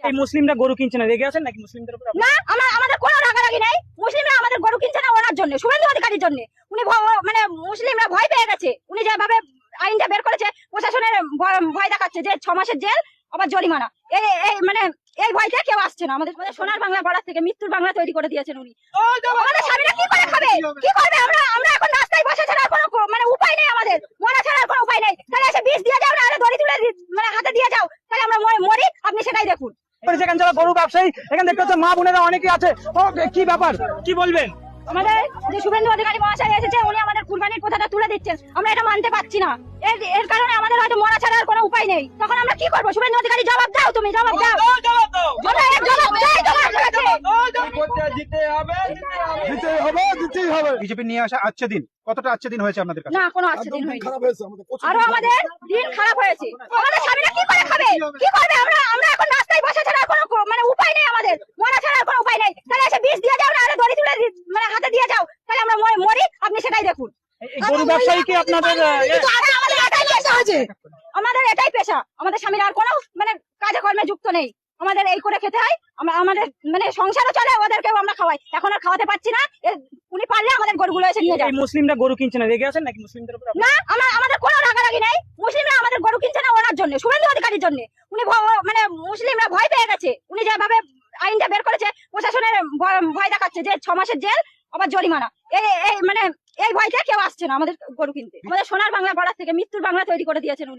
এই মুসলিমরা গরু কিনছে না, রেগে আছেন নাকি মুসলিমদের উপর? না, আমাদের কোনো রাগারাগি নেই। মুসলিমরা আমাদের গরু কিনছে না ওনার জন্য, শুভেন্দু অধিকারীর জন্য। উনি মানে মুসলিমরা ভয় পেয়ে গেছে। উনি যেভাবে আইনটা বের করেছে, প্রশাসনের ভয় দেখাচ্ছে যে 6 মাসের জেল আবার জরিমানা। এই মানে এই ভয়টা কেউ আসছে না। আমাদের সোনার বাংলা বলার থেকে মৃত্যুর বাংলা তৈরি করে দিয়েছেন উনি। আমাদের স্বামীরা কি করে খাবে, কি করবে? আমরা এখন রাস্তায় বসা ছাড়া আর কোনো মানে উপায় নেই, আমাদের মরা ছাড়া আর কোনো উপায় নেই। তাহলে এসে বিষ দিয়ে যাও, না আরে দড়ি তুলে মানে হাতে দিয়ে যাও, তাহলে আমরা মরি। আপনি সেটাই দেখুন। যেখানে যারা গরু ব্যবসায়ী, এখানে দেখতে হচ্ছে মা বোনেরা অনেকে আছে। ও, কি ব্যাপার, কি বলবেন? আমাদের যে শুভেন্দু অধিকারী মহাশয় এসেছে, উনি আমাদের কুরবানির কথাটা তুলে দিচ্ছেন, আমরা এটা মানতে পারছি না। এর কারণে আমাদের হয়তো মরা ছাড়া আর কোনো উপায় নেই। তখন আমরা কি করবো? শুভেন্দু অধিকারী জবাব দাও, তুমি জবাব দাও। আমরা এর জবাব চাই তোমার কাছে। বিজেপি নিয়ে আসা আচ্ছা দিন, কতটা আচ্ছা দিন হয়েছে আপনাদের কাছে? না, কোনো আজকে দিন হয়নি। আরো আমাদের দিন খারাপ হয়েছে। আমাদের স্বামীরা কি করে খাবে, কি করবে? আমরা এখন রাস্তায় বসা ছাড়া আর কোনো মানে উপায় নেই, আমাদের মরা ছাড়া আর কোনো উপায় নেই। তাহলে এসে বিষ দিয়ে যাও, না আরে দড়ি তুলে মানে হাতে দিয়ে যাও, তাহলে আমরা মরি। আপনি সেটাই দেখুন। এই গরু ব্যবসায়ী কি আপনাদের আমাদের এটাই পেশা আছে, আমাদের এটাই পেশা। আমাদের স্বামীরা আর কোনো মানে কাজে কর্মে যুক্ত নেই। আমাদের এই করে খেতে হয়, আমাদের মানে সংসারও চলে, ওদেরকেও আমরা খাওয়াই। এখন আর খাওয়াতে পারছি না। উনি পারলে আমাদের গরুগুলো এসে নিয়ে যায়। এই মুসলিমরা গরু কিনছে না, রেগে আছেন নাকি মুসলিমদের উপর? না, আমাদের কোনো রাগারাগি নেই। মুসলিমরা আমাদের গরু কিনছে না ওনার জন্য, শুভেন্দু অধিকারীর জন্য। উনি মানে মুসলিমরা ভয় পেয়ে গেছে। উনি যেভাবে আইনটা বের করেছে, প্রশাসনের ভয় দেখাচ্ছে যে 6 মাসের জেল আবার জরিমানা। মানে এই ভয়টা কেউ আসছে না আমাদের গরু কিনতে। আমাদের সোনার বাংলা বলার থেকে মৃত্যুর বাংলা তৈরি করে দিয়েছেন উনি।